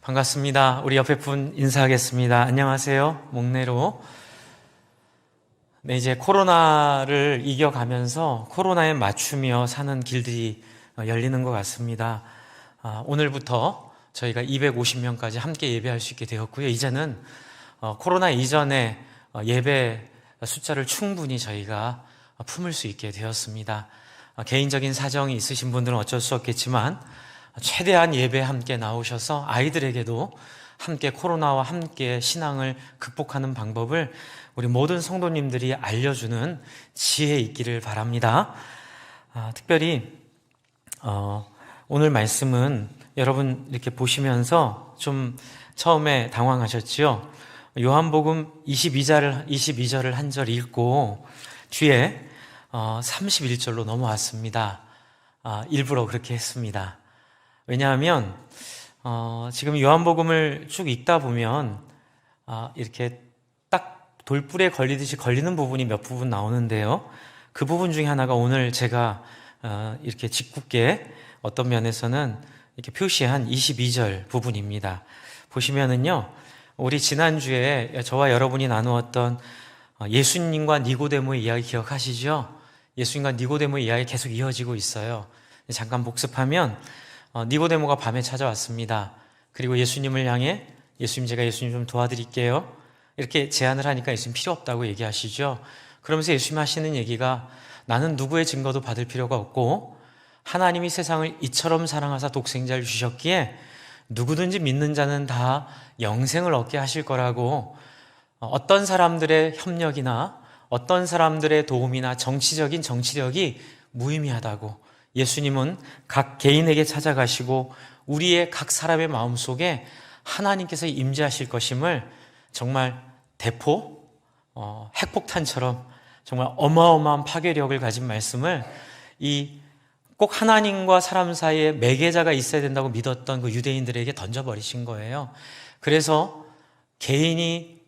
반갑습니다. 우리 옆에 분 인사하겠습니다. 안녕하세요. 목내로. 네, 이제 코로나를 이겨가면서 코로나에 맞추며 사는 길들이 열리는 것 같습니다. 오늘부터 저희가 250명까지 함께 예배할 수 있게 되었고요. 이제는 코로나 이전에 예배 숫자를 충분히 저희가 품을 수 있게 되었습니다. 개인적인 사정이 있으신 분들은 어쩔 수 없겠지만 최대한 예배에 함께 나오셔서 아이들에게도 함께 코로나와 함께 신앙을 극복하는 방법을 우리 모든 성도님들이 알려주는 지혜 있기를 바랍니다. 특별히 오늘 말씀은 여러분 이렇게 보시면서 좀 처음에 당황하셨지요? 요한복음 22절을 한 절 읽고 뒤에 31절로 넘어왔습니다. 일부러 그렇게 했습니다. 왜냐하면 지금 요한복음을 쭉 읽다 보면 이렇게 딱 돌불에 걸리듯이 걸리는 부분이 몇 부분 나오는데요. 그 부분 중에 하나가 오늘 제가 이렇게 짓궂게 어떤 면에서는 이렇게 표시한 22절 부분입니다. 보시면은요, 우리 지난주에 저와 여러분이 나누었던 예수님과 니고데모의 이야기 기억하시죠? 예수님과 니고데모의 이야기 계속 이어지고 있어요. 잠깐 복습하면 니고데모가 밤에 찾아왔습니다. 그리고 예수님을 향해 예수님, 제가 예수님 좀 도와드릴게요. 이렇게 제안을 하니까 예수님 필요 없다고 얘기하시죠. 그러면서 예수님 하시는 얘기가 나는 누구의 증거도 받을 필요가 없고 하나님이 세상을 이처럼 사랑하사 독생자를 주셨기에 누구든지 믿는 자는 다 영생을 얻게 하실 거라고 어떤 사람들의 협력이나 어떤 사람들의 도움이나 정치적인 정치력이 무의미하다고 예수님은 각 개인에게 찾아가시고 우리의 각 사람의 마음속에 하나님께서 임재하실 것임을 정말 대포, 핵폭탄처럼 정말 어마어마한 파괴력을 가진 말씀을 꼭 하나님과 사람 사이에 매개자가 있어야 된다고 믿었던 그 유대인들에게 던져버리신 거예요. 그래서 개인이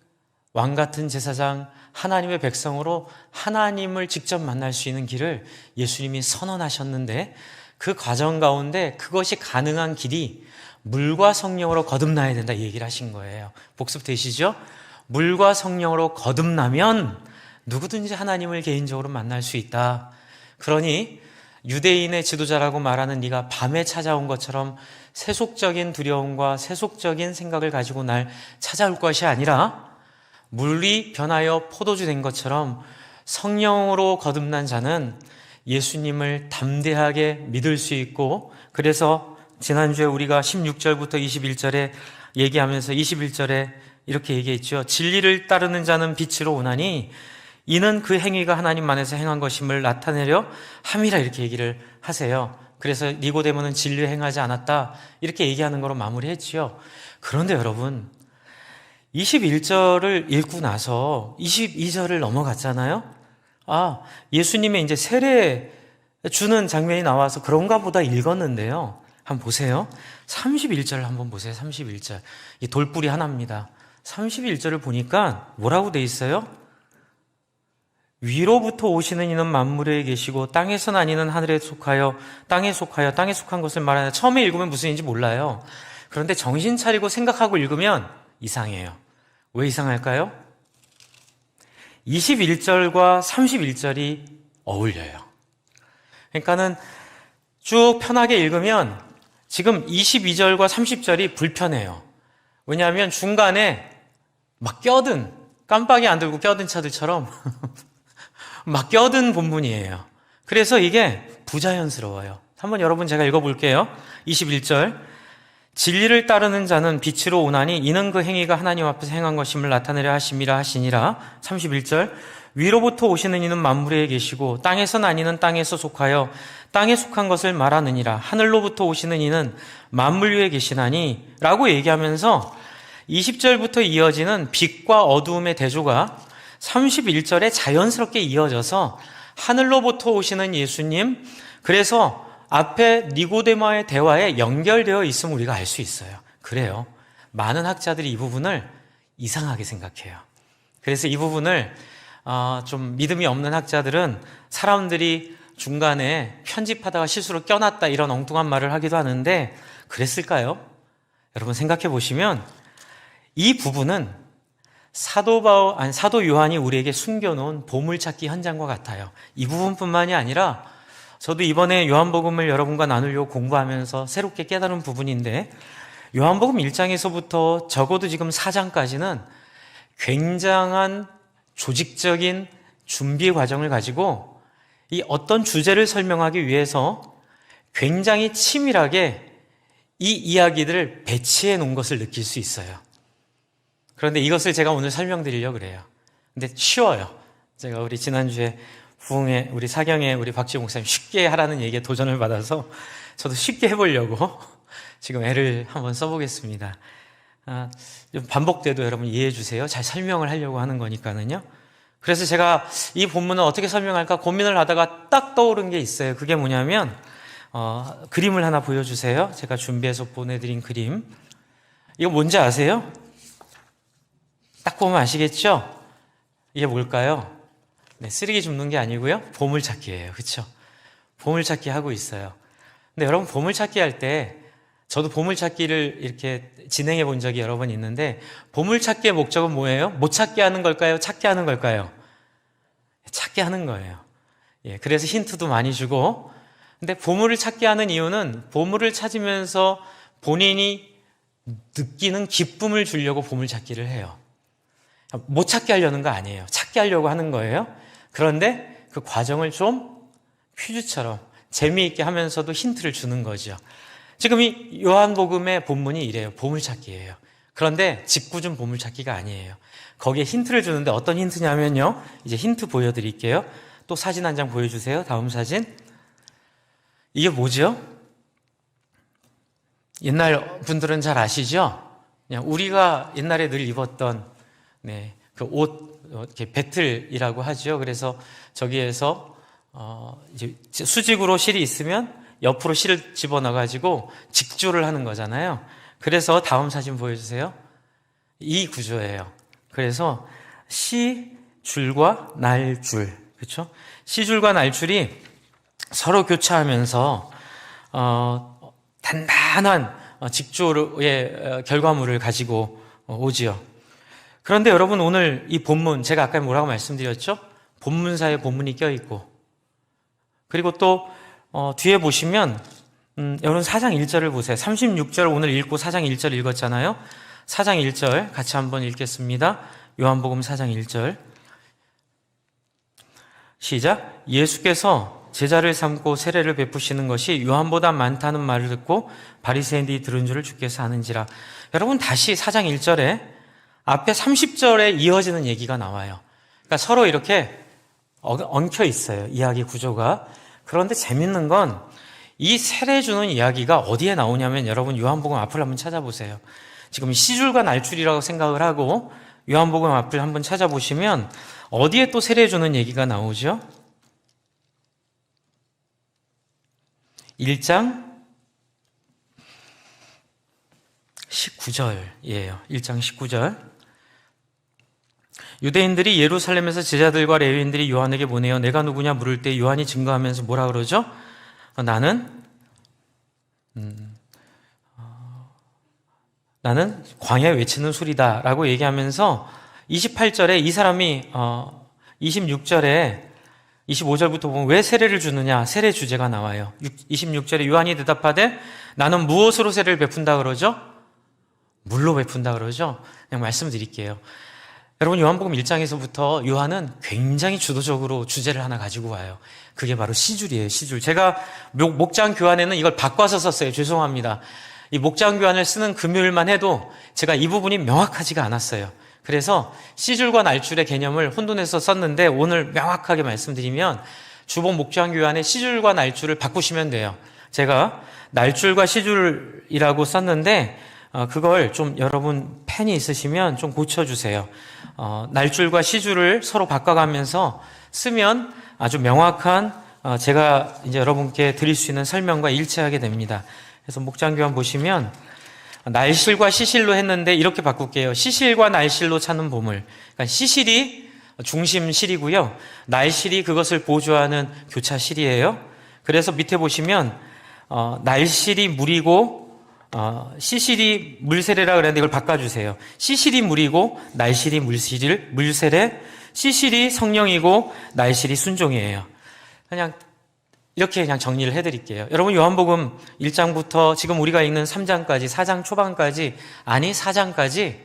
왕 같은 제사장 하나님의 백성으로 하나님을 직접 만날 수 있는 길을 예수님이 선언하셨는데 그 과정 가운데 그것이 가능한 길이 물과 성령으로 거듭나야 된다 이 얘기를 하신 거예요. 복습되시죠? 물과 성령으로 거듭나면 누구든지 하나님을 개인적으로 만날 수 있다. 그러니 유대인의 지도자라고 말하는 네가 밤에 찾아온 것처럼 세속적인 두려움과 세속적인 생각을 가지고 날 찾아올 것이 아니라 물이 변하여 포도주 된 것처럼 성령으로 거듭난 자는 예수님을 담대하게 믿을 수 있고, 그래서 지난주에 우리가 16절부터 21절에 얘기하면서 21절에 이렇게 얘기했죠. 진리를 따르는 자는 빛으로 오나니 이는 그 행위가 하나님 안에서 행한 것임을 나타내려 함이라 이렇게 얘기를 하세요. 그래서 니고데모는 진리를 행하지 않았다 이렇게 얘기하는 거로 마무리했지요. 그런데 여러분 21절을 읽고 나서 22절을 넘어갔잖아요. 예수님의 이제 세례 주는 장면이 나와서 그런가 보다 읽었는데요. 한번 보세요. 31절을 한번 보세요. 31절. 이 돌뿌리 하나입니다. 31절을 보니까 뭐라고 돼 있어요? 위로부터 오시는 이는 만물에 계시고 땅에서 난 이는 하늘에 속하여 땅에 속한 것을 말하는, 처음에 읽으면 무슨 얘기인지 몰라요. 그런데 정신 차리고 생각하고 읽으면 이상해요. 왜 이상할까요? 21절과 31절이 어울려요. 그러니까는 쭉 편하게 읽으면 지금 22절과 30절이 불편해요. 왜냐하면 중간에 막 껴든, 깜빡이 안 들고 껴든 차들처럼 막 껴든 본문이에요. 그래서 이게 부자연스러워요. 한번 여러분 제가 읽어볼게요. 21절. 진리를 따르는 자는 빛으로 오나니 이는 그 행위가 하나님 앞에서 행한 것임을 나타내려 하심이라 하시니라. 31절. 위로부터 오시는 이는 만물에 계시고 땅에서 난 이는 땅에서 속하여 땅에 속한 것을 말하느니라. 하늘로부터 오시는 이는 만물 위에 계시나니 라고 얘기하면서 20절부터 이어지는 빛과 어두움의 대조가 31절에 자연스럽게 이어져서 하늘로부터 오시는 예수님, 그래서 앞에 니고데모의 대화에 연결되어 있음을 우리가 알 수 있어요. 그래요. 많은 학자들이 이 부분을 이상하게 생각해요. 그래서 이 부분을 좀 믿음이 없는 학자들은 사람들이 중간에 편집하다가 실수로 껴놨다 이런 엉뚱한 말을 하기도 하는데, 그랬을까요? 여러분 생각해 보시면 이 부분은 사도 요한이 우리에게 숨겨놓은 보물찾기 현장과 같아요. 이 부분뿐만이 아니라 저도 이번에 요한복음을 여러분과 나누려고 공부하면서 새롭게 깨달은 부분인데, 요한복음 1장에서부터 적어도 지금 4장까지는 굉장한 조직적인 준비 과정을 가지고 이 어떤 주제를 설명하기 위해서 굉장히 치밀하게 이 이야기들을 배치해 놓은 것을 느낄 수 있어요. 그런데 이것을 제가 오늘 설명드리려고 그래요. 근데 쉬워요. 제가 우리 지난주에 부흥회 우리 사경에 우리 박지호 목사님 쉽게 하라는 얘기에 도전을 받아서 저도 쉽게 해보려고 지금 애를 한번 써보겠습니다. 좀 반복돼도 여러분 이해해 주세요. 잘 설명을 하려고 하는 거니까는요. 그래서 제가 이 본문을 어떻게 설명할까 고민을 하다가 딱 떠오른 게 있어요. 그게 뭐냐면 그림을 하나 보여주세요. 제가 준비해서 보내드린 그림. 이거 뭔지 아세요? 딱 보면 아시겠죠? 이게 뭘까요? 네, 쓰레기 줍는 게 아니고요. 보물찾기예요. 그렇죠? 보물찾기 하고 있어요. 근데 여러분 보물찾기 할 때 저도 보물찾기를 이렇게 진행해 본 적이 여러 번 있는데, 보물찾기의 목적은 뭐예요? 못 찾게 하는 걸까요? 찾게 하는 걸까요? 찾게 하는 거예요. 예, 그래서 힌트도 많이 주고. 근데 보물을 찾게 하는 이유는 보물을 찾으면서 본인이 느끼는 기쁨을 주려고 보물찾기를 해요. 못 찾게 하려는 거 아니에요. 찾게 하려고 하는 거예요. 그런데 그 과정을 좀 퀴즈처럼 재미있게 하면서도 힌트를 주는 거죠. 지금 이 요한복음의 본문이 이래요. 보물찾기예요. 그런데 짓궂은 보물찾기가 아니에요. 거기에 힌트를 주는데 어떤 힌트냐면요. 이제 힌트 보여드릴게요. 또 사진 한 장 보여주세요. 다음 사진. 이게 뭐죠? 옛날 분들은 잘 아시죠? 그냥 우리가 옛날에 늘 입었던 그 옷, 이렇게 배틀이라고 하죠. 그래서 저기에서 이제 수직으로 실이 있으면 옆으로 실을 집어넣어가지고 직조를 하는 거잖아요. 그래서 다음 사진 보여주세요. 이 구조예요. 그래서 시줄과 날줄, 그렇죠? 시줄과 날줄이 서로 교차하면서 단단한 직조의 결과물을 가지고 오지요. 그런데 여러분 오늘 이 본문, 제가 아까 뭐라고 말씀드렸죠? 본문사에 본문이 껴있고, 그리고 또 뒤에 보시면 여러분 4장 1절을 보세요. 36절 오늘 읽고 4장 1절 읽었잖아요. 4장 1절 같이 한번 읽겠습니다. 요한복음 4장 1절 시작. 예수께서 제자를 삼고 세례를 베푸시는 것이 요한보다 많다는 말을 듣고 바리새인들이 들은 줄을 주께서 아는지라. 여러분 다시 4장 1절에 앞에 30절에 이어지는 얘기가 나와요. 그러니까 서로 이렇게 엉켜 있어요. 이야기 구조가. 그런데 재밌는 건 이 세례 주는 이야기가 어디에 나오냐면 여러분 요한복음 앞을 한번 찾아보세요. 지금 시줄과 날줄이라고 생각을 하고 요한복음 앞을 한번 찾아보시면 어디에 또 세례 주는 얘기가 나오죠? 1장 19절이에요. 1장 19절. 유대인들이 예루살렘에서 제자들과 레위인들이 요한에게 보내어 내가 누구냐 물을 때 요한이 증거하면서 뭐라 그러죠? 나는 광야에 외치는 소리다 라고 얘기하면서 28절에 이 사람이 26절에 25절부터 보면 왜 세례를 주느냐, 세례 주제가 나와요. 26절에 요한이 대답하되 나는 무엇으로 세례를 베푼다 그러죠? 물로 베푼다 그러죠? 그냥 말씀드릴게요. 여러분 요한복음 1장에서부터 요한은 굉장히 주도적으로 주제를 하나 가지고 와요. 그게 바로 시줄이에요. 시줄. 제가 목장 교환에는 이걸 바꿔서 썼어요. 죄송합니다. 이 목장 교환을 쓰는 금요일만 해도 제가 이 부분이 명확하지가 않았어요. 그래서 시줄과 날줄의 개념을 혼돈해서 썼는데 오늘 명확하게 말씀드리면 주보 목장 교환의 시줄과 날줄을 바꾸시면 돼요. 제가 날줄과 시줄이라고 썼는데 그걸 좀 여러분 펜이 있으시면 좀 고쳐주세요. 날줄과 시줄을 서로 바꿔가면서 쓰면 아주 명확한 제가 이제 여러분께 드릴 수 있는 설명과 일치하게 됩니다. 그래서 목장교환 보시면 날실과 시실로 했는데 이렇게 바꿀게요. 시실과 날실로 찾는 보물. 그러니까 시실이 중심실이고요. 날실이 그것을 보조하는 교차실이에요. 그래서 밑에 보시면 날실이 물이고 시실이 물세례라 그랬는데 이걸 바꿔주세요. 시실이 물이고 날실이 물세례, 시실이 성령이고 날실이 순종이에요. 그냥 이렇게 그냥 정리를 해드릴게요. 여러분 요한복음 1장부터 지금 우리가 읽는 3장까지 4장 초반까지 4장까지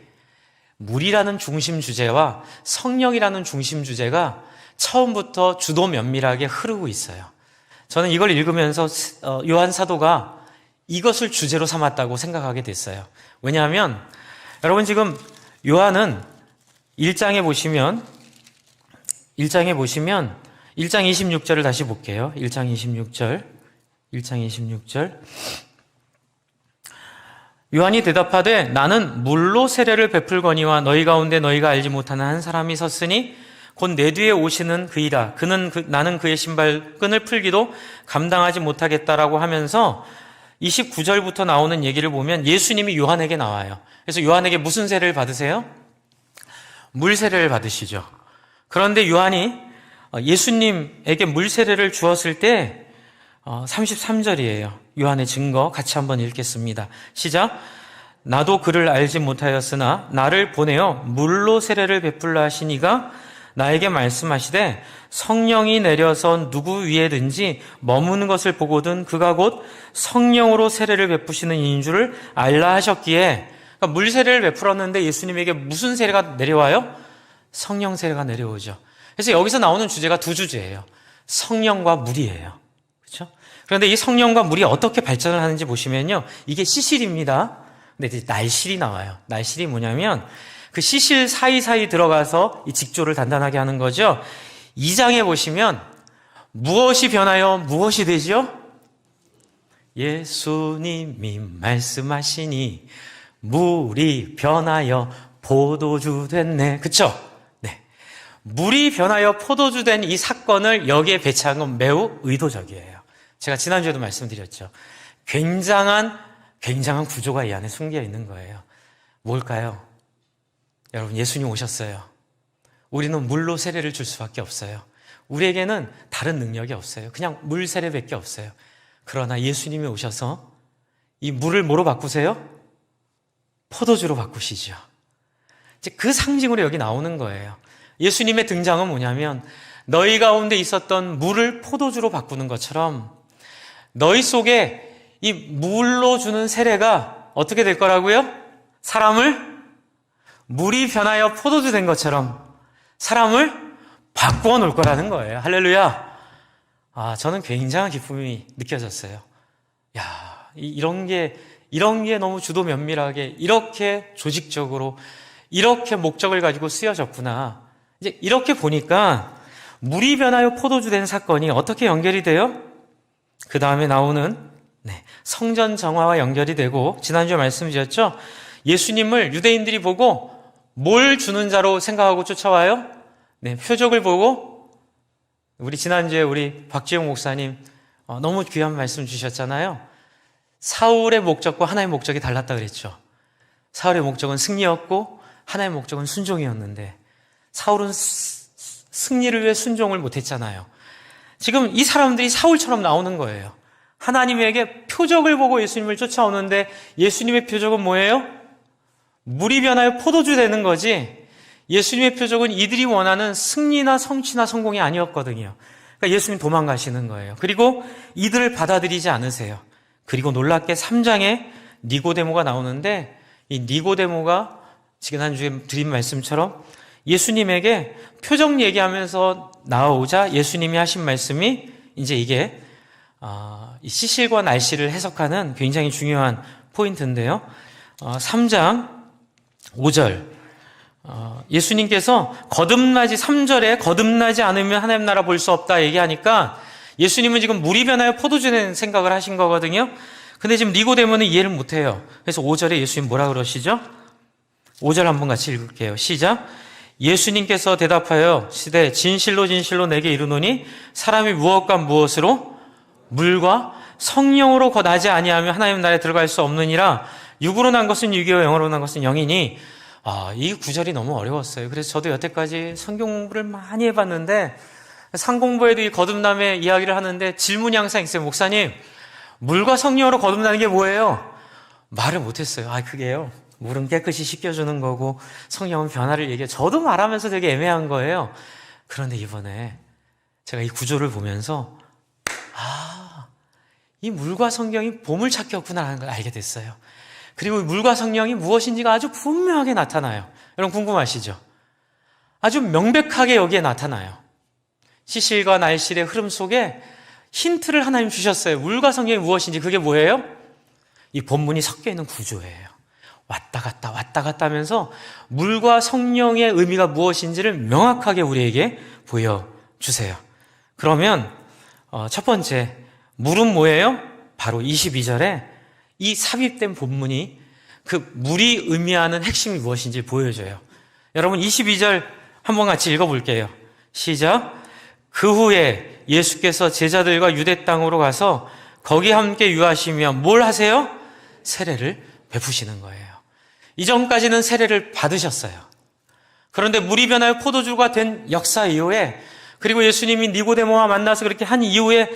물이라는 중심 주제와 성령이라는 중심 주제가 처음부터 주도 면밀하게 흐르고 있어요. 저는 이걸 읽으면서 요한 사도가 이것을 주제로 삼았다고 생각하게 됐어요. 왜냐하면 여러분 지금 요한은 1장에 보시면 1장 26절을 다시 볼게요. 1장 26절 요한이 대답하되 나는 물로 세례를 베풀거니와 너희 가운데 너희가 알지 못하는 한 사람이 섰으니 곧 내 뒤에 오시는 그이라. 나는 그의 신발끈을 풀기도 감당하지 못하겠다라고 하면서 29절부터 나오는 얘기를 보면 예수님이 요한에게 나와요. 그래서 요한에게 무슨 세례를 받으세요? 물 세례를 받으시죠. 그런데 요한이 예수님에게 물 세례를 주었을 때 33절이에요. 요한의 증거 같이 한번 읽겠습니다. 시작. 나도 그를 알지 못하였으나 나를 보내어 물로 세례를 베풀라 하시니가 나에게 말씀하시되 성령이 내려서 누구 위에든지 머무는 것을 보거든 그가 곧 성령으로 세례를 베푸시는 이인 줄을 알라 하셨기에, 그러니까 물 세례를 베풀었는데 예수님에게 무슨 세례가 내려와요? 성령 세례가 내려오죠. 그래서 여기서 나오는 주제가 두 주제예요. 성령과 물이에요. 그렇죠? 그런데 이 성령과 물이 어떻게 발전을 하는지 보시면요, 이게 시실입니다. 근데 이제 날실이 나와요. 날실이 뭐냐면 그 시실 사이사이 들어가서 이 직조를 단단하게 하는 거죠. 2장에 보시면 무엇이 변하여 무엇이 되죠? 예수님이 말씀하시니 물이 변하여 포도주 됐네. 그쵸? 네. 물이 변하여 포도주 된 이 사건을 여기에 배치한 건 매우 의도적이에요. 제가 지난주에도 말씀드렸죠. 굉장한 구조가 이 안에 숨겨 있는 거예요. 뭘까요? 여러분, 예수님 오셨어요. 우리는 물로 세례를 줄 수밖에 없어요. 우리에게는 다른 능력이 없어요. 그냥 물 세례밖에 없어요. 그러나 예수님이 오셔서 이 물을 뭐로 바꾸세요? 포도주로 바꾸시죠. 이제 그 상징으로 여기 나오는 거예요. 예수님의 등장은 뭐냐면 너희 가운데 있었던 물을 포도주로 바꾸는 것처럼 너희 속에 이 물로 주는 세례가 어떻게 될 거라고요? 사람을 물이 변하여 포도주 된 것처럼 사람을 바꾸어 놓을 거라는 거예요. 할렐루야. 저는 굉장한 기쁨이 느껴졌어요. 야, 이런 게 너무 주도 면밀하게, 이렇게 조직적으로, 이렇게 목적을 가지고 쓰여졌구나. 이제 이렇게 보니까 물이 변하여 포도주 된 사건이 어떻게 연결이 돼요? 그 다음에 나오는 성전 정화와 연결이 되고, 지난주에 말씀드렸죠? 예수님을 유대인들이 보고 뭘 주는 자로 생각하고 쫓아와요? 표적을 보고. 우리 지난주에 우리 박지용 목사님 너무 귀한 말씀 주셨잖아요. 사울의 목적과 하나의 목적이 달랐다 그랬죠. 사울의 목적은 승리였고 하나의 목적은 순종이었는데 사울은 승리를 위해 순종을 못했잖아요. 지금 이 사람들이 사울처럼 나오는 거예요. 하나님에게 표적을 보고 예수님을 쫓아오는데 예수님의 표적은 뭐예요? 물이 변하여 포도주 되는 거지, 예수님의 표적은 이들이 원하는 승리나 성취나 성공이 아니었거든요. 그러니까 예수님 도망가시는 거예요. 그리고 이들을 받아들이지 않으세요. 그리고 놀랍게 3장에 니고데모가 나오는데, 이 니고데모가 지난주에 드린 말씀처럼 예수님에게 표적 얘기하면서 나오자 예수님이 하신 말씀이 이제 이게 이 시실과 날씨를 해석하는 굉장히 중요한 포인트인데요. 3장 5절 예수님께서 3절에 거듭나지 않으면 하나님 나라 볼 수 없다 얘기하니까 예수님은 지금 물이 변하여 포도주 된 생각을 하신 거거든요. 근데 지금 니고데모는 이해를 못해요. 그래서 5절에 예수님 뭐라 그러시죠? 5절 한번 같이 읽을게요. 시작. 예수님께서 대답하여 시되 진실로 진실로 내게 이르노니 사람이 무엇과 무엇으로? 물과 성령으로 나지 아니하면 하나님 나라에 들어갈 수 없느니라. 육으로 난 것은 육이요 영으로 난 것은 영이니. 이 구절이 너무 어려웠어요. 그래서 저도 여태까지 성경 공부를 많이 해봤는데 상공부에도 이 거듭남의 이야기를 하는데 질문이 항상 있어요. 목사님, 물과 성령으로 거듭나는 게 뭐예요? 말을 못했어요. 그게요. 물은 깨끗이 씻겨주는 거고 성령은 변화를 얘기해. 저도 말하면서 되게 애매한 거예요. 그런데 이번에 제가 이 구조를 보면서 이 물과 성령이 보물찾기였구나라는 걸 알게 됐어요. 그리고 물과 성령이 무엇인지가 아주 분명하게 나타나요. 여러분 궁금하시죠? 아주 명백하게 여기에 나타나요. 시실과 날실의 흐름 속에 힌트를 하나님 주셨어요. 물과 성령이 무엇인지. 그게 뭐예요? 이 본문이 섞여 있는 구조예요. 왔다 갔다 하면서 물과 성령의 의미가 무엇인지를 명확하게 우리에게 보여주세요. 그러면 첫 번째, 물은 뭐예요? 바로 22절에 이 삽입된 본문이 그 물이 의미하는 핵심이 무엇인지 보여줘요. 여러분 22절 한번 같이 읽어볼게요. 시작. 그 후에 예수께서 제자들과 유대 땅으로 가서 거기 함께 유하시며 뭘 하세요? 세례를 베푸시는 거예요. 이전까지는 세례를 받으셨어요. 그런데 물이 변하여 포도주가 된 역사 이후에, 그리고 예수님이 니고데모와 만나서 그렇게 한 이후에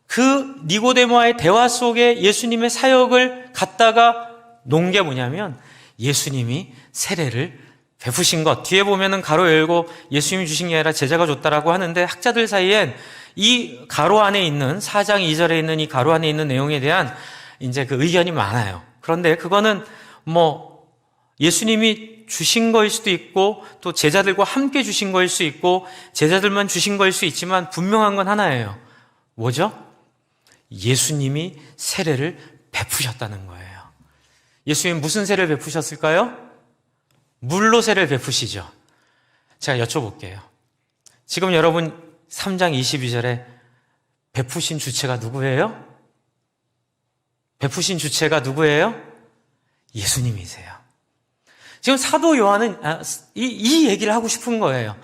그 니고데모와의 대화 속에 예수님의 사역을 갖다가 놓은 게 뭐냐면 예수님이 세례를 베푸신 것. 뒤에 보면은 가로 열고 예수님이 주신 게 아니라 제자가 줬다라고 하는데, 학자들 사이엔 이 가로 안에 있는 4장 2절에 있는 이 가로 안에 있는 내용에 대한 이제 그 의견이 많아요. 그런데 그거는 예수님이 주신 거일 수도 있고 또 제자들과 함께 주신 거일 수 있고 제자들만 주신 거일 수 있지만 분명한 건 하나예요. 뭐죠? 예수님이 세례를 베푸셨다는 거예요. 예수님 무슨 세례를 베푸셨을까요? 물로 세례를 베푸시죠. 제가 여쭤볼게요. 지금 여러분 3장 22절에 베푸신 주체가 누구예요? 베푸신 주체가 누구예요? 예수님이세요. 지금 사도 요한은 이 얘기를 하고 싶은 거예요.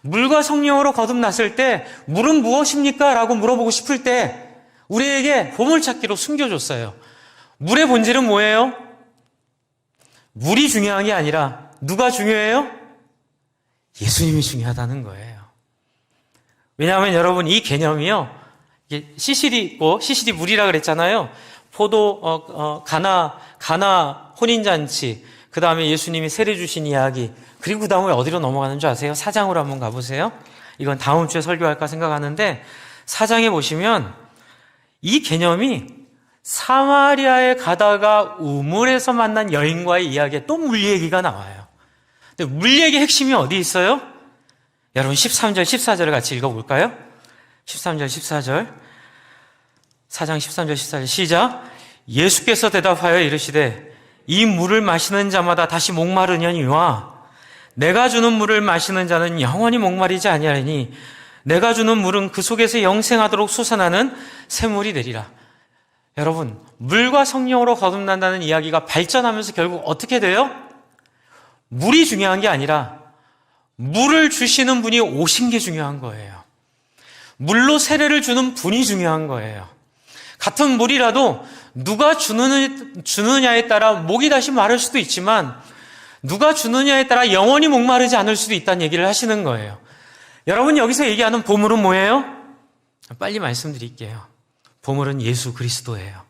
물과 성령으로 거듭났을 때 물은 무엇입니까? 라고 물어보고 싶을 때 우리에게 보물찾기로 숨겨줬어요. 물의 본질은 뭐예요? 물이 중요한 게 아니라 누가 중요해요? 예수님이 중요하다는 거예요. 왜냐하면 여러분 이 개념이요, 이게 시실이 있고 시실이 물이라 그랬잖아요. 가나 혼인잔치, 그 다음에 예수님이 세례 주신 이야기, 그리고 그 다음에 어디로 넘어가는 줄 아세요? 4장으로 한번 가보세요. 이건 다음 주에 설교할까 생각하는데 4장에 보시면 이 개념이 사마리아에 가다가 우물에서 만난 여인과의 이야기에 또 물 얘기가 나와요. 근데 물 얘기의 핵심이 어디 있어요? 여러분 13절, 14절을 같이 읽어볼까요? 13절, 14절. 4장 13절, 14절 시작. 예수께서 대답하여 이르시되 이 물을 마시는 자마다 다시 목마르냐니와 내가 주는 물을 마시는 자는 영원히 목마르지 아니하리니 내가 주는 물은 그 속에서 영생하도록 솟아나는 샘물이 되리라. 여러분, 물과 성령으로 거듭난다는 이야기가 발전하면서 결국 어떻게 돼요? 물이 중요한 게 아니라 물을 주시는 분이 오신 게 중요한 거예요. 물로 세례를 주는 분이 중요한 거예요. 같은 물이라도 누가 주느냐에 따라 목이 다시 마를 수도 있지만 누가 주느냐에 따라 영원히 목마르지 않을 수도 있다는 얘기를 하시는 거예요. 여러분 여기서 얘기하는 보물은 뭐예요? 빨리 말씀드릴게요. 보물은 예수 그리스도예요.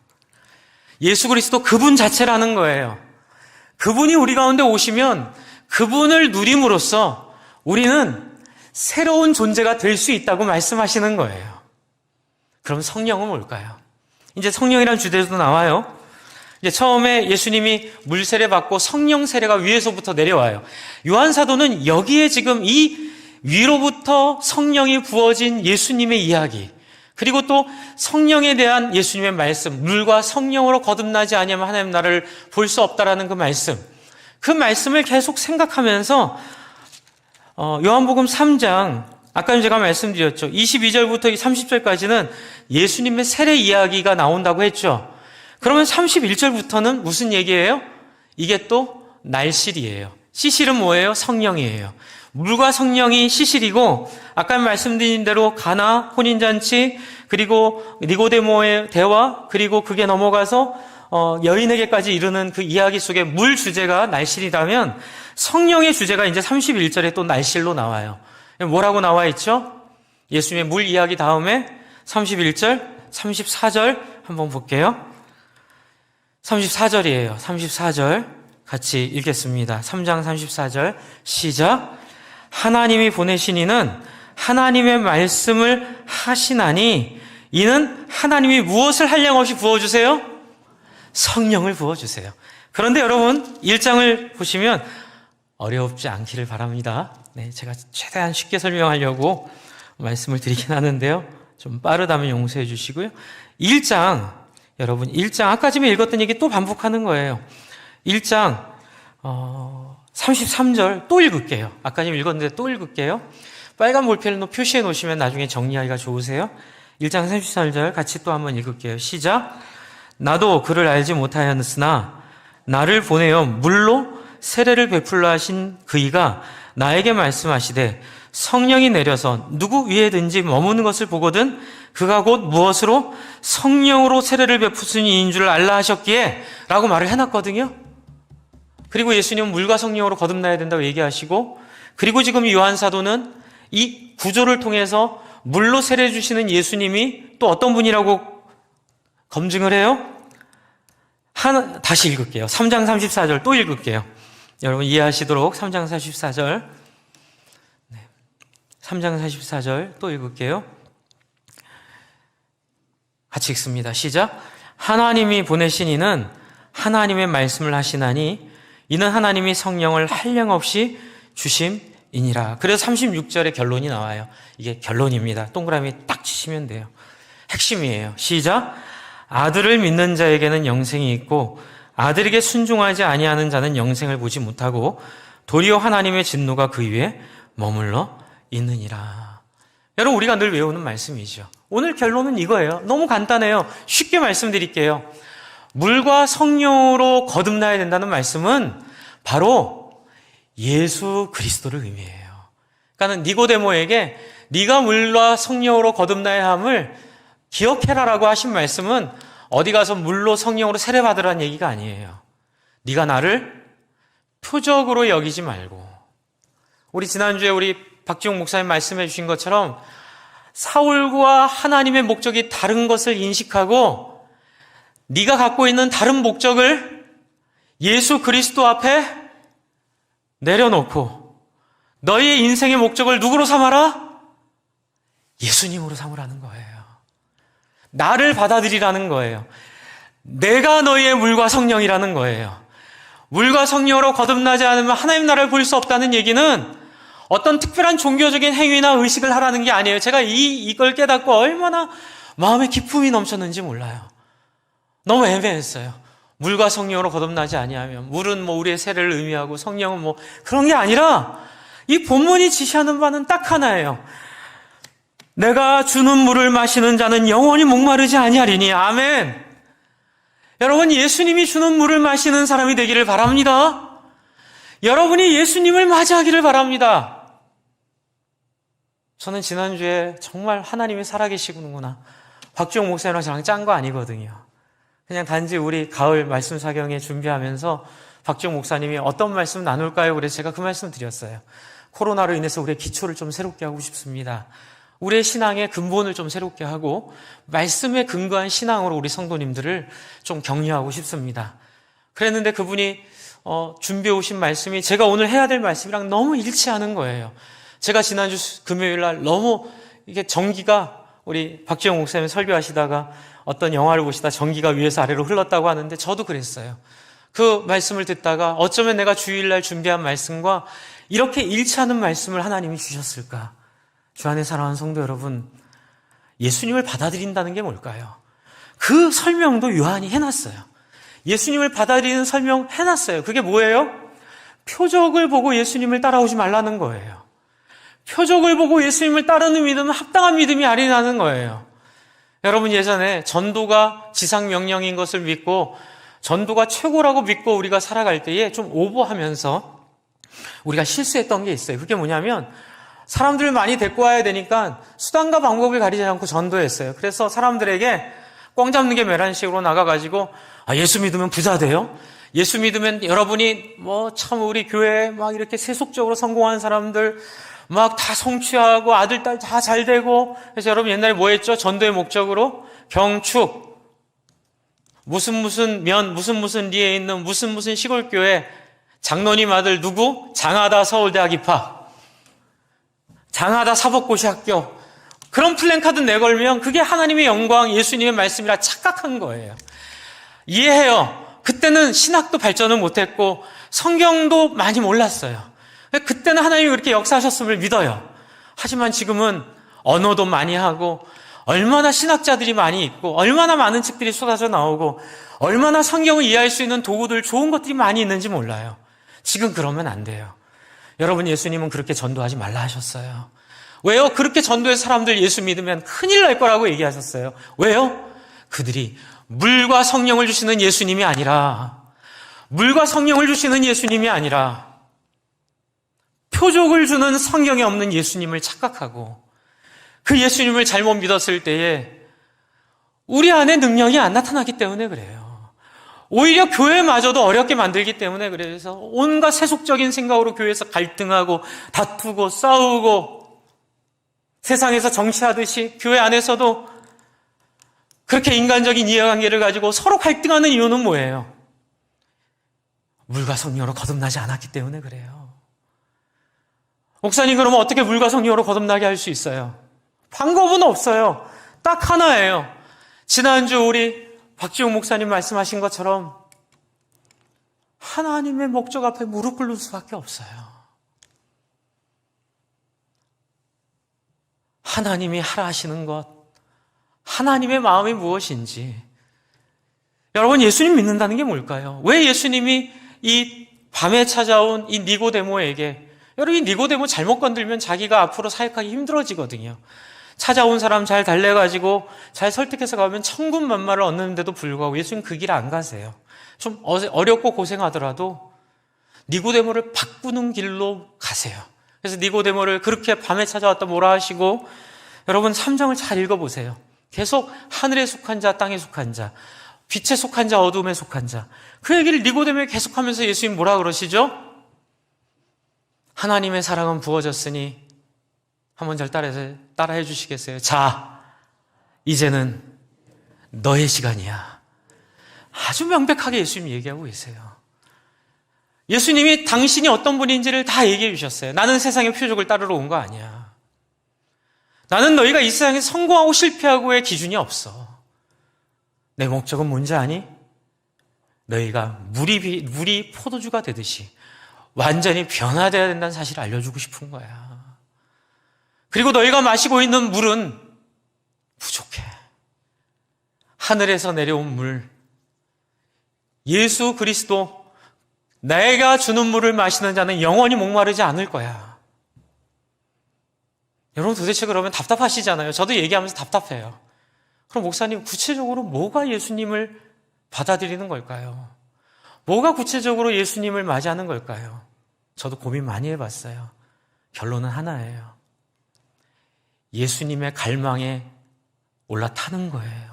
예수 그리스도 그분 자체라는 거예요. 그분이 우리 가운데 오시면 그분을 누림으로써 우리는 새로운 존재가 될 수 있다고 말씀하시는 거예요. 그럼 성령은 뭘까요? 이제 성령이라는 주제도 나와요. 이제 처음에 예수님이 물 세례 받고 성령 세례가 위에서부터 내려와요. 요한 사도는 여기에 지금 이 위로부터 성령이 부어진 예수님의 이야기, 그리고 또 성령에 대한 예수님의 말씀, 물과 성령으로 거듭나지 아니하면 하나님 나라를 볼 수 없다라는 그 말씀을 계속 생각하면서 요한복음 3장, 아까 제가 말씀드렸죠. 22절부터 30절까지는 예수님의 세례 이야기가 나온다고 했죠. 그러면 31절부터는 무슨 얘기예요? 이게 또 날실이에요. 시실은 뭐예요? 성령이에요. 물과 성령이 시실이고, 아까 말씀드린 대로 가나 혼인잔치, 그리고 니고데모의 대화, 그리고 그게 넘어가서 여인에게까지 이르는 그 이야기 속에 물 주제가 날실이라면 성령의 주제가 이제 31절에 또 날실로 나와요. 뭐라고 나와 있죠? 예수님의 물 이야기 다음에 31절, 34절 한번 볼게요. 34절이에요. 34절 같이 읽겠습니다. 3장 34절 시작. 하나님이 보내신 이는 하나님의 말씀을 하시나니 이는 하나님이 무엇을 한량없이 부어주세요? 성령을 부어주세요. 그런데 여러분 1장을 보시면 어렵지 않기를 바랍니다. 네, 제가 최대한 쉽게 설명하려고 말씀을 드리긴 하는데요. 좀 빠르다면 용서해 주시고요. 1장, 여러분 1장 아까 전에 읽었던 얘기 또 반복하는 거예요. 1장 33절 또 읽을게요. 아까 전에 읽었는데 또 읽을게요. 빨간 볼펜으로 표시해 놓으시면 나중에 정리하기가 좋으세요. 1장 33절 같이 또 한번 읽을게요. 시작. 나도 그를 알지 못하였으나 나를 보내어 물로 세례를 베풀라 하신 그이가 나에게 말씀하시되 성령이 내려서 누구 위에든지 머무는 것을 보거든 그가 곧 무엇으로? 성령으로 세례를 베푸신 이인 줄 알라 하셨기에 라고 말을 해놨거든요. 그리고 예수님은 물과 성령으로 거듭나야 된다고 얘기하시고, 그리고 지금 요한 사도는 이 구조를 통해서 물로 세례 주시는 예수님이 또 어떤 분이라고 검증을 해요? 다시 읽을게요. 3장 34절 또 읽을게요. 여러분 이해하시도록 3장 44절 3장 44절 또 읽을게요. 같이 읽습니다. 시작. 하나님이 보내신 이는 하나님의 말씀을 하시나니 이는 하나님이 성령을 한량없이 주심이니라. 그래서 36절에 결론이 나와요. 이게 결론입니다. 동그라미 딱 치시면 돼요. 핵심이에요. 시작. 아들을 믿는 자에게는 영생이 있고 아들에게 순종하지 아니하는 자는 영생을 보지 못하고 도리어 하나님의 진노가 그 위에 머물러 있느니라. 여러분 우리가 늘 외우는 말씀이죠. 오늘 결론은 이거예요. 너무 간단해요. 쉽게 말씀드릴게요. 물과 성령으로 거듭나야 된다는 말씀은 바로 예수 그리스도를 의미해요. 그러니까 니고데모에게 네가 물과 성령으로 거듭나야 함을 기억해라라고 하신 말씀은 어디 가서 물로 성령으로 세례받으라는 얘기가 아니에요. 네가 나를 표적으로 여기지 말고, 우리 지난주에 우리 박지용 목사님 말씀해 주신 것처럼 사울과 하나님의 목적이 다른 것을 인식하고 네가 갖고 있는 다른 목적을 예수 그리스도 앞에 내려놓고 너희의 인생의 목적을 누구로 삼아라? 예수님으로 삼으라는 거예요. 나를 받아들이라는 거예요. 내가 너희의 물과 성령이라는 거예요. 물과 성령으로 거듭나지 않으면 하나님 나라를 볼 수 없다는 얘기는 어떤 특별한 종교적인 행위나 의식을 하라는 게 아니에요. 제가 이걸 깨닫고 얼마나 마음에 기쁨이 넘쳤는지 몰라요. 너무 애매했어요. 물과 성령으로 거듭나지 아니하면, 물은 뭐 우리의 세례를 의미하고 성령은 뭐 그런 게 아니라 이 본문이 지시하는 바는 딱 하나예요. 내가 주는 물을 마시는 자는 영원히 목마르지 아니하리니. 아멘. 여러분 예수님이 주는 물을 마시는 사람이 되기를 바랍니다. 여러분이 예수님을 맞이하기를 바랍니다. 저는 지난주에 정말 하나님이 살아계시구나. 박지용 목사님이랑 저랑 짠 거 아니거든요. 그냥 단지 우리 가을 말씀 사경에 준비하면서 박지용 목사님이 어떤 말씀 나눌까요? 그래서 제가 그 말씀 드렸어요. 코로나로 인해서 우리의 기초를 좀 새롭게 하고 싶습니다. 우리의 신앙의 근본을 좀 새롭게 하고 말씀에 근거한 신앙으로 우리 성도님들을 좀 격려하고 싶습니다. 그랬는데 그분이 준비해 오신 말씀이 제가 오늘 해야 될 말씀이랑 너무 일치하는 거예요. 제가 지난주 금요일 날 너무 이게 전기가, 우리 박지영 목사님 설교하시다가 어떤 영화를 보시다 전기가 위에서 아래로 흘렀다고 하는데 저도 그랬어요. 그 말씀을 듣다가 어쩌면 내가 주일날 준비한 말씀과 이렇게 일치하는 말씀을 하나님이 주셨을까? 주 안에 사랑하는 성도 여러분, 예수님을 받아들인다는 게 뭘까요? 그 설명도 요한이 해놨어요. 예수님을 받아들이는 설명 해놨어요. 그게 뭐예요? 표적을 보고 예수님을 따라오지 말라는 거예요. 표적을 보고 예수님을 따르는 믿음은 합당한 믿음이 아니라는 거예요. 여러분 예전에 전도가 지상명령인 것을 믿고 전도가 최고라고 믿고 우리가 살아갈 때에 좀 오버하면서 우리가 실수했던 게 있어요. 그게 뭐냐면 사람들을 많이 데리고 와야 되니까 수단과 방법을 가리지 않고 전도했어요. 그래서 사람들에게 꽝 잡는 게 매란식으로 나가가지고 예수 믿으면 부자 돼요? 예수 믿으면 여러분이 뭐 참 우리 교회에 막 이렇게 세속적으로 성공한 사람들 막 다 성취하고 아들, 딸 다 잘 되고. 그래서 여러분 옛날에 뭐 했죠? 전도의 목적으로 경축, 무슨 리에 있는 무슨 시골교회 장로님 아들 누구? 장하다 서울대학 입학, 장하다 사법고시학교, 그런 플랜카드 내걸면 그게 하나님의 영광, 예수님의 말씀이라 착각한 거예요. 이해해요. 그때는 신학도 발전을 못했고 성경도 많이 몰랐어요. 그때는 하나님이 그렇게 역사하셨음을 믿어요. 하지만 지금은 언어도 많이 하고 얼마나 신학자들이 많이 있고 얼마나 많은 책들이 쏟아져 나오고 얼마나 성경을 이해할 수 있는 도구들, 좋은 것들이 많이 있는지 몰라요. 지금 그러면 안 돼요. 여러분, 예수님은 그렇게 전도하지 말라 하셨어요. 왜요? 그렇게 전도해서 사람들 예수 믿으면 큰일 날 거라고 얘기하셨어요. 왜요? 그들이 물과 성령을 주시는 예수님이 아니라, 물과 성령을 주시는 예수님이 아니라 표적을 주는 성경에 없는 예수님을 착각하고 그 예수님을 잘못 믿었을 때에 우리 안에 능력이 안 나타나기 때문에 그래요. 오히려 교회마저도 어렵게 만들기 때문에 그래서 온갖 세속적인 생각으로 교회에서 갈등하고 다투고 싸우고 세상에서 정치하듯이 교회 안에서도 그렇게 인간적인 이해관계를 가지고 서로 갈등하는 이유는 뭐예요? 물과 성령으로 거듭나지 않았기 때문에 그래요. 목사님, 그러면 어떻게 물과 성령으로 거듭나게 할 수 있어요? 방법은 없어요. 딱 하나예요. 지난주 우리 박지용 목사님 말씀하신 것처럼 하나님의 목적 앞에 무릎 꿇을 수밖에 없어요. 하나님이 하라 하시는 것, 하나님의 마음이 무엇인지. 여러분, 예수님 믿는다는 게 뭘까요? 왜 예수님이 이 밤에 찾아온 이 니고데모에게, 여러분, 이 니고데모 잘못 건들면 자기가 앞으로 사역하기 힘들어지거든요. 찾아온 사람 잘 달래가지고 잘 설득해서 가면 천군만마를 얻는데도 불구하고 예수님 그 길 안 가세요. 좀 어렵고 고생하더라도 니고데모를 바꾸는 길로 가세요. 그래서 니고데모를 그렇게 밤에 찾아왔다 뭐라 하시고, 여러분 3장을 잘 읽어보세요. 계속 하늘에 속한 자, 땅에 속한 자, 빛에 속한 자, 어둠에 속한 자, 그 얘기를 니고데모에 계속하면서 예수님 뭐라 그러시죠? 하나님의 사랑은 부어졌으니, 한번 잘 따라해 주시겠어요? 자, 이제는 너의 시간이야. 아주 명백하게 예수님이 얘기하고 계세요. 예수님이 당신이 어떤 분인지를 다 얘기해 주셨어요. 나는 세상의 표적을 따르러 온 거 아니야. 나는 너희가 이 세상에 성공하고 실패하고의 기준이 없어. 내 목적은 뭔지 아니? 너희가 물이 포도주가 되듯이 완전히 변화되어야 된다는 사실을 알려주고 싶은 거야. 그리고 너희가 마시고 있는 물은 부족해. 하늘에서 내려온 물, 예수 그리스도, 내가 주는 물을 마시는 자는 영원히 목마르지 않을 거야. 여러분, 도대체 그러면 답답하시잖아요. 저도 얘기하면서 답답해요. 그럼 목사님, 구체적으로 뭐가 예수님을 받아들이는 걸까요? 뭐가 구체적으로 예수님을 맞이하는 걸까요? 저도 고민 많이 해봤어요. 결론은 하나예요. 예수님의 갈망에 올라타는 거예요.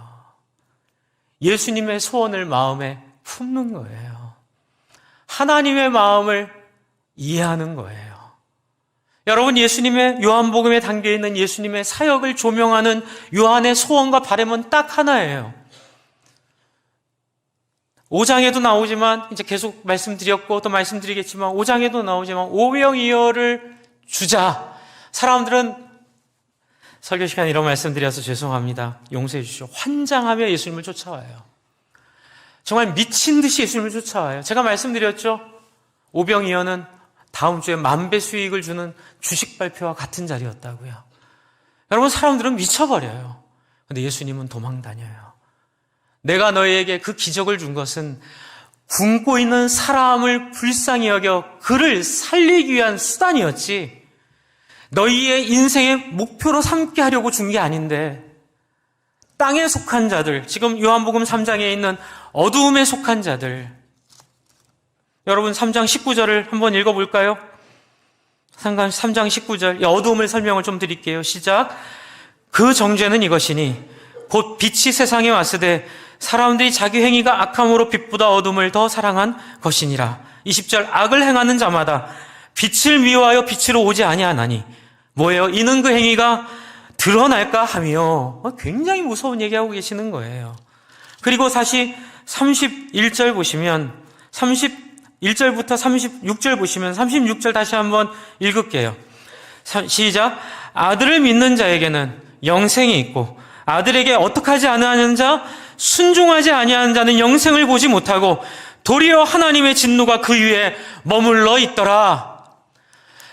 예수님의 소원을 마음에 품는 거예요. 하나님의 마음을 이해하는 거예요. 여러분, 예수님의 요한복음에 담겨있는 예수님의 사역을 조명하는 요한의 소원과 바람은 딱 하나예요. 5장에도 나오지만, 이제 계속 말씀드렸고 또 말씀드리겠지만 5장에도 나오지만 오병이어를 주자. 사람들은, 설교 시간에 이런 말씀드려서 죄송합니다. 용서해 주시오. 환장하며 예수님을 쫓아와요. 정말 미친 듯이 예수님을 쫓아와요. 제가 말씀드렸죠. 오병이어는 다음 주에 10,000배 수익을 주는 주식 발표와 같은 자리였다고요. 여러분, 사람들은 미쳐버려요. 그런데 예수님은 도망 다녀요. 내가 너희에게 그 기적을 준 것은 굶고 있는 사람을 불쌍히 여겨 그를 살리기 위한 수단이었지, 너희의 인생의 목표로 삼게 하려고 준 게 아닌데, 땅에 속한 자들, 지금 요한복음 3장에 있는 어두움에 속한 자들, 여러분 3장 19절을 한번 읽어볼까요? 3장 19절, 이 어두움을 설명을 좀 드릴게요. 시작. 그 정죄는 이것이니 곧 빛이 세상에 왔으되 사람들이 자기 행위가 악함으로 빛보다 어둠을 더 사랑한 것이니라. 20절, 악을 행하는 자마다 빛을 미워하여 빛으로 오지 아니하나니 뭐예요? 이는 그 행위가 드러날까 하며, 굉장히 무서운 얘기하고 계시는 거예요. 그리고 다시 31절 보시면 31절부터 36절 보시면 36절 다시 한번 읽을게요. 시작. 아들을 믿는 자에게는 영생이 있고 아들에게 어떻게 하지 아니하는 자 순종하지 아니하는 자는 영생을 보지 못하고 도리어 하나님의 진노가 그 위에 머물러 있더라.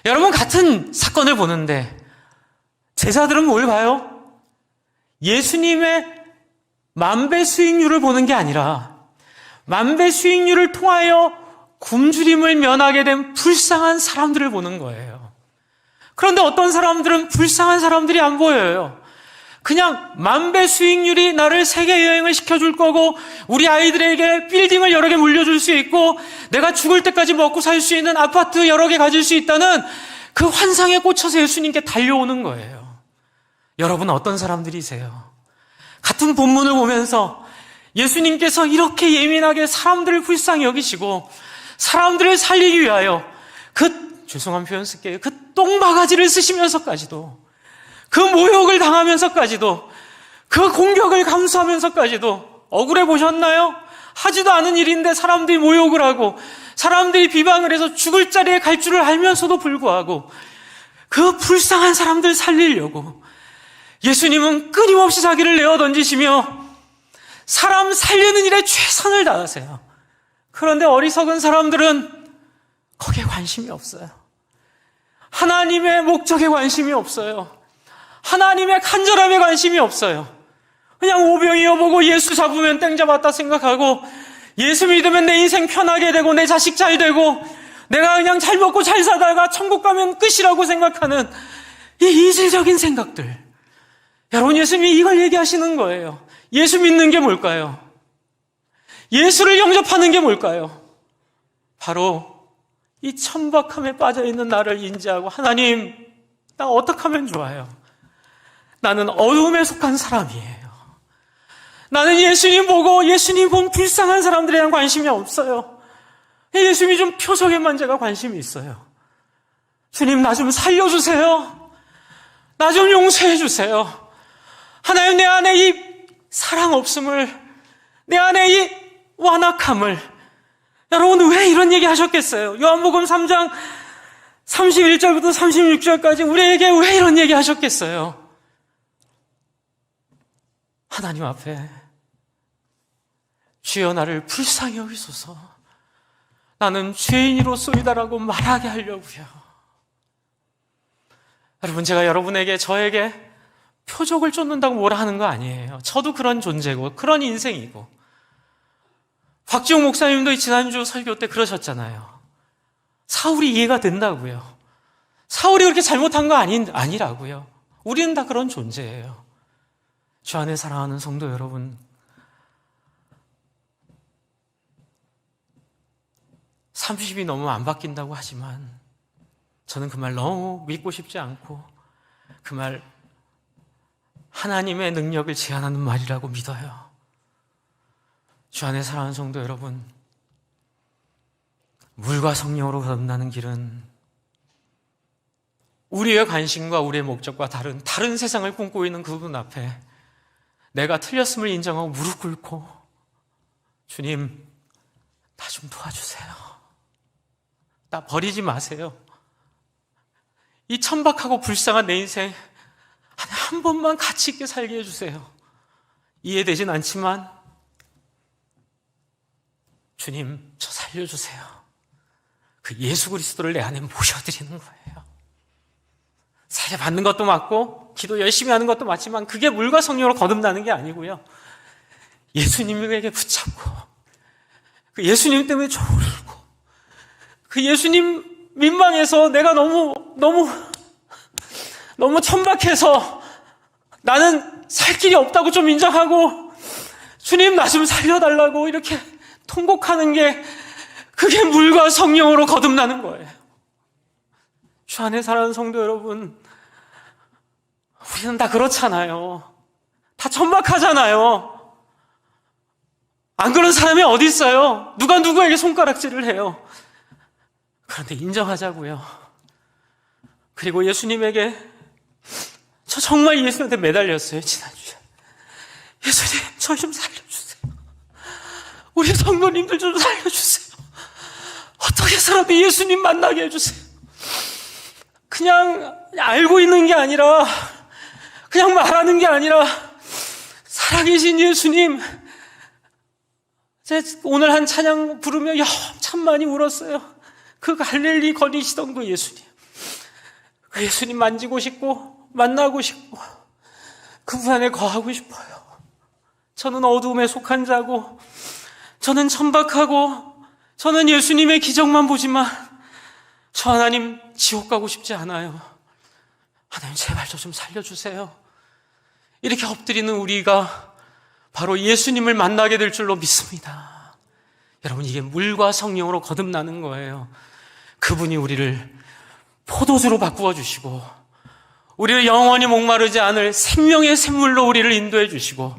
여러분, 같은 사건을 보는데 제자들은 뭘 봐요? 예수님의 만배 수익률을 보는 게 아니라 만배 수익률을 통하여 굶주림을 면하게 된 불쌍한 사람들을 보는 거예요. 그런데 어떤 사람들은 불쌍한 사람들이 안 보여요. 그냥 만배 수익률이 나를 세계 여행을 시켜줄 거고 우리 아이들에게 빌딩을 여러 개 물려줄 수 있고 내가 죽을 때까지 먹고 살 수 있는 아파트 여러 개 가질 수 있다는 그 환상에 꽂혀서 예수님께 달려오는 거예요. 여러분은 어떤 사람들이세요? 같은 본문을 보면서 예수님께서 이렇게 예민하게 사람들을 불쌍히 여기시고 사람들을 살리기 위하여 죄송한 표현 쓸게요. 그 똥바가지를 쓰시면서까지도 그 모욕을 당하면서까지도 그 공격을 감수하면서까지도 억울해 보셨나요? 하지도 않은 일인데 사람들이 모욕을 하고 사람들이 비방을 해서 죽을 자리에 갈 줄을 알면서도 불구하고 그 불쌍한 사람들 살리려고 예수님은 끊임없이 자기를 내어 던지시며 사람 살리는 일에 최선을 다하세요. 그런데 어리석은 사람들은 거기에 관심이 없어요. 하나님의 목적에 관심이 없어요. 하나님의 간절함에 관심이 없어요. 그냥 오병이어보고 예수 잡으면 땡 잡았다 생각하고 예수 믿으면 내 인생 편하게 되고 내 자식 잘 되고 내가 그냥 잘 먹고 잘 사다가 천국 가면 끝이라고 생각하는 이 이질적인 생각들. 여러분, 예수님이 이걸 얘기하시는 거예요. 예수 믿는 게 뭘까요? 예수를 영접하는 게 뭘까요? 바로 이 천박함에 빠져있는 나를 인지하고 하나님, 나 어떻게 하면 좋아요? 나는 어둠에 속한 사람이에요. 나는 예수님 보고 예수님 본 불쌍한 사람들에 대한 관심이 없어요. 예수님이 좀 표적에만 제가 관심이 있어요. 주님, 나 좀 살려주세요. 나 좀 용서해 주세요. 하나님, 내 안에 이 사랑 없음을, 내 안에 이 완악함을. 여러분, 왜 이런 얘기 하셨겠어요? 요한복음 3장 31절부터 36절까지 우리에게 왜 이런 얘기 하셨겠어요? 하나님 앞에 주여 나를 불쌍히 여기소서, 나는 죄인이로소이다라고 말하게 하려고요. 여러분, 제가 여러분에게 저에게 표적을 쫓는다고 뭐라 하는 거 아니에요. 저도 그런 존재고 그런 인생이고, 박지용 목사님도 지난주 설교 때 그러셨잖아요. 사울이 이해가 된다고요. 사울이 그렇게 잘못한 거 아니라고요. 우리는 다 그런 존재예요. 주 안에 사랑하는 성도 여러분, 30이 너무 안 바뀐다고 하지만 저는 그 말 너무 믿고 싶지 않고 그 말 하나님의 능력을 제한하는 말이라고 믿어요. 주 안에 사랑하는 성도 여러분, 물과 성령으로 거듭나는 길은 우리의 관심과 우리의 목적과 다른 세상을 꿈꾸고 있는 그분 앞에 내가 틀렸음을 인정하고 무릎 꿇고 주님, 나 좀 도와주세요. 나 버리지 마세요. 이 천박하고 불쌍한 내 인생 한 번만 가치 있게 살게 해주세요. 이해되진 않지만 주님, 저 살려주세요. 그 예수 그리스도를 내 안에 모셔드리는 거예요. 사례 받는 것도 맞고 기도 열심히 하는 것도 맞지만 그게 물과 성령으로 거듭나는 게 아니고요. 예수님에게 붙잡고 그 예수님 때문에 졸고 그 예수님 민망해서 내가 너무 천박해서 나는 살 길이 없다고 좀 인정하고 주님, 나 좀 살려달라고 이렇게 통곡하는 게 그게 물과 성령으로 거듭나는 거예요. 주 안에 사랑하는 성도 여러분, 우리는 다 그렇잖아요. 다 천박하잖아요. 안 그런 사람이 어디 있어요? 누가 누구에게 손가락질을 해요. 그런데 인정하자고요. 그리고 예수님에게, 저 정말 예수님한테 매달렸어요, 지난주에. 예수님, 저 좀 살려주세요. 우리 성도님들 좀 살려주세요. 어떻게 해서라도 예수님 만나게 해주세요. 그냥 알고 있는 게 아니라, 그냥 말하는 게 아니라, 살아계신 예수님, 오늘 한 찬양 부르며 참 많이 울었어요. 그 갈릴리 거니시던 그 예수님. 그 예수님 만지고 싶고, 만나고 싶고, 그분 안에 거하고 싶어요. 저는 어두움에 속한 자고, 저는 천박하고, 저는 예수님의 기적만 보지만, 저 하나님 지옥 가고 싶지 않아요. 하나님 제발 저 좀 살려주세요. 이렇게 엎드리는 우리가 바로 예수님을 만나게 될 줄로 믿습니다. 여러분, 이게 물과 성령으로 거듭나는 거예요. 그분이 우리를 포도주로 바꾸어 주시고, 우리를 영원히 목마르지 않을 생명의 샘물로 우리를 인도해 주시고,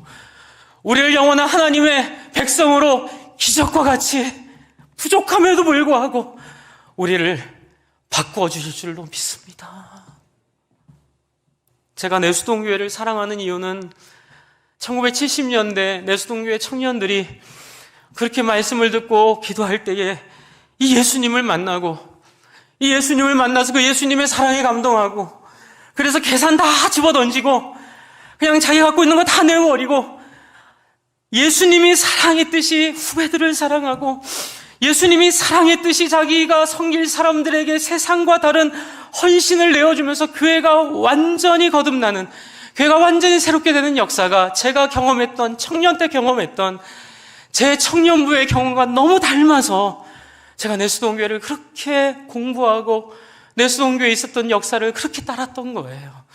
우리를 영원한 하나님의 백성으로 기적과 같이 부족함에도 불구하고 우리를 바꾸어 주실 줄로 믿습니다. 제가 내수동교회를 사랑하는 이유는 1970년대 내수동교회 청년들이 그렇게 말씀을 듣고 기도할 때에 이 예수님을 만나고, 이 예수님을 만나서 그 예수님의 사랑에 감동하고, 그래서 계산 다 집어던지고 그냥 자기 갖고 있는 거 다 내어버리고 예수님이 사랑했듯이 후배들을 사랑하고, 예수님이 사랑했듯이 자기가 섬길 사람들에게 세상과 다른 헌신을 내어주면서 교회가 완전히 거듭나는, 교회가 완전히 새롭게 되는 역사가 제가 경험했던, 청년 때 경험했던 제 청년부의 경험과 너무 닮아서 제가 내수동교회를 그렇게 공부하고 내수동교회에 있었던 역사를 그렇게 따랐던 거예요.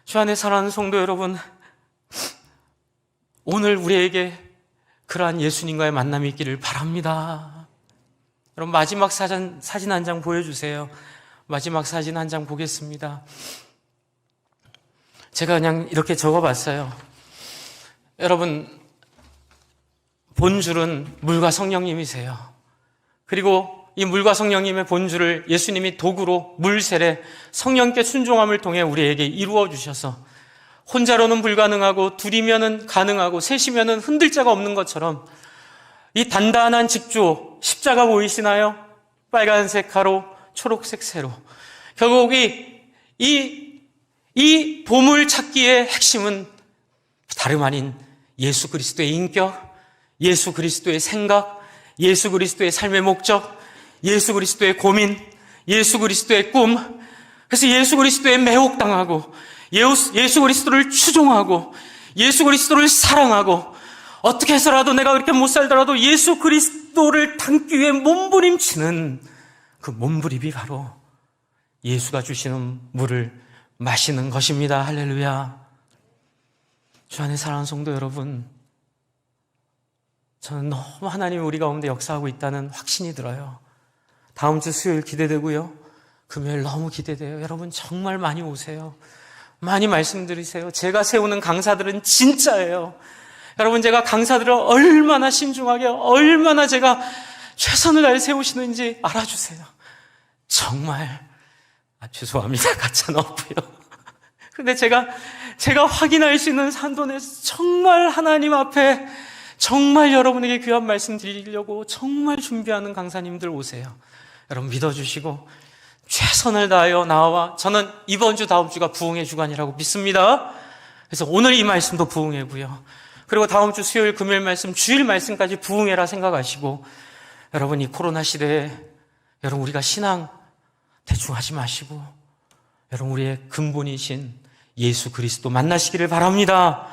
주 안에 사랑하는 성도 여러분, 오늘 우리에게 그러한 예수님과의 만남이 있기를 바랍니다. 여러분, 마지막 사진 한 장 보여주세요. 마지막 사진 한 장 보겠습니다. 제가 그냥 이렇게 적어봤어요. 여러분, 본줄은 물과 성령님이세요. 그리고 이 물과 성령님의 본줄을 예수님이 도구로 물세례 성령께 순종함을 통해 우리에게 이루어 주셔서 혼자로는 불가능하고 둘이면은 가능하고 셋이면은 흔들 자가 없는 것처럼 이 단단한 직조, 십자가 보이시나요? 빨간색 가로, 초록색 세로. 결국 이 보물 찾기의 핵심은 다름 아닌 예수 그리스도의 인격, 예수 그리스도의 생각, 예수 그리스도의 삶의 목적, 예수 그리스도의 고민, 예수 그리스도의 꿈. 그래서 예수 그리스도에 매혹당하고 예수 그리스도를 추종하고 예수 그리스도를 사랑하고, 어떻게 해서라도 내가 그렇게 못 살더라도 예수 그리스도를 닮기 위해 몸부림치는 그 몸부림이 바로 예수가 주시는 물을 마시는 것입니다. 할렐루야. 주 안에 사랑하는 성도 여러분, 저는 너무 하나님이 우리 가운데 역사하고 있다는 확신이 들어요. 다음 주 수요일 기대되고요. 금요일 너무 기대돼요. 여러분 정말 많이 오세요. 많이 말씀드리세요. 제가 세우는 강사들은 진짜예요. 여러분, 제가 강사들을 얼마나 신중하게, 얼마나 제가 최선을 다해 세우시는지 알아주세요. 정말 죄송합니다. 가짜 넣고요. 근데 제가 확인할 수 있는 산도에서 정말 하나님 앞에 정말 여러분에게 귀한 말씀 드리려고 정말 준비하는 강사님들 오세요. 여러분 믿어주시고 최선을 다하여 나와, 저는 이번 주 다음 주가 부흥의 주간이라고 믿습니다. 그래서 오늘 이 말씀도 부흥회고요. 그리고 다음 주 수요일 금요일 말씀, 주일 말씀까지 부흥회라 생각하시고, 여러분 이 코로나 시대에 여러분 우리가 신앙 대충 하지 마시고 여러분 우리의 근본이신 예수 그리스도 만나시기를 바랍니다.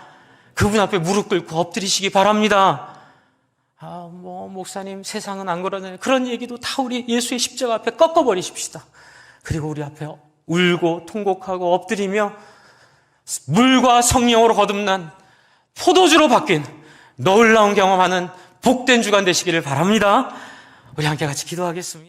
그분 앞에 무릎 꿇고 엎드리시기 바랍니다. 목사님 세상은 안 그러네, 그런 얘기도 다 우리 예수의 십자가 앞에 꺾어버리십시다. 그리고 우리 앞에 울고 통곡하고 엎드리며 물과 성령으로 거듭난 포도주로 바뀐 놀라운 경험하는 복된 주간 되시기를 바랍니다. 우리 함께 같이 기도하겠습니다.